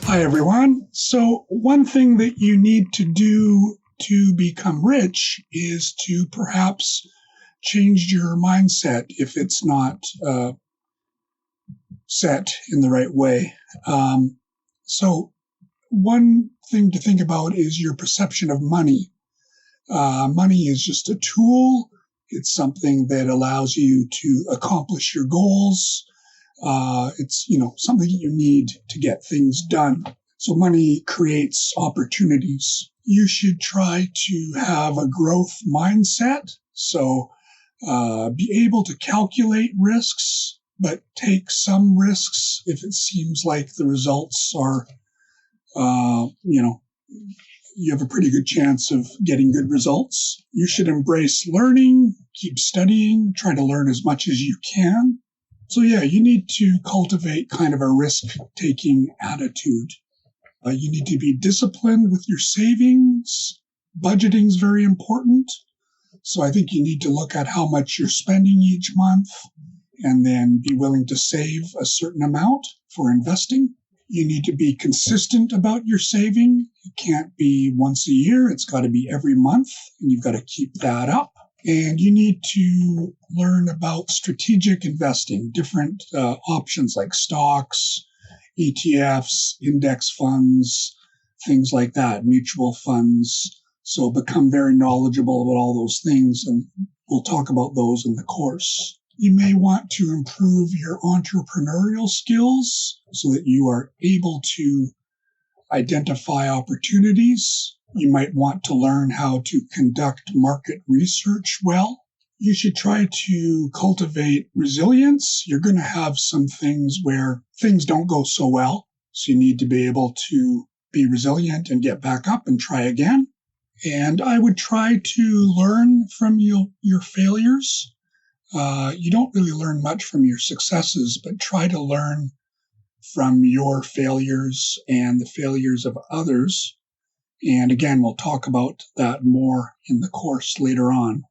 Hi, everyone. So, one thing that you need to do to become rich is to perhaps change your mindset if it's not set in the right way. So, one thing to think about is your perception of money. Money is just a tool, it's something that allows you to accomplish your goals. It's something you need to get things done. So money creates opportunities. You should try to have a growth mindset. So be able to calculate risks, but take some risks if it seems like the results are, you have a pretty good chance of getting good results. You should embrace learning, keep studying, try to learn as much as you can. So yeah, you need to cultivate kind of a risk-taking attitude. You need to be disciplined with your savings. Budgeting is very important. So I think you need to look at how much you're spending each month and then be willing to save a certain amount for investing. You need to be consistent about your saving. It can't be once a year. It's got to be every month, and you've got to keep that up. And you need to learn about strategic investing, different options like stocks, ETFs, index funds, things like that, mutual funds. So become very knowledgeable about all those things, and we'll talk about those in the course. You may want to improve your entrepreneurial skills so that you are able to identify opportunities. You might want to learn how to conduct market research well. You should try to cultivate resilience. You're going to have some things where things don't go so well, so you need to be able to be resilient and get back up and try again. And I would try to learn from your failures. You don't really learn much from your successes, but try to learn from your failures and the failures of others. And again, we'll talk about that more in the course later on.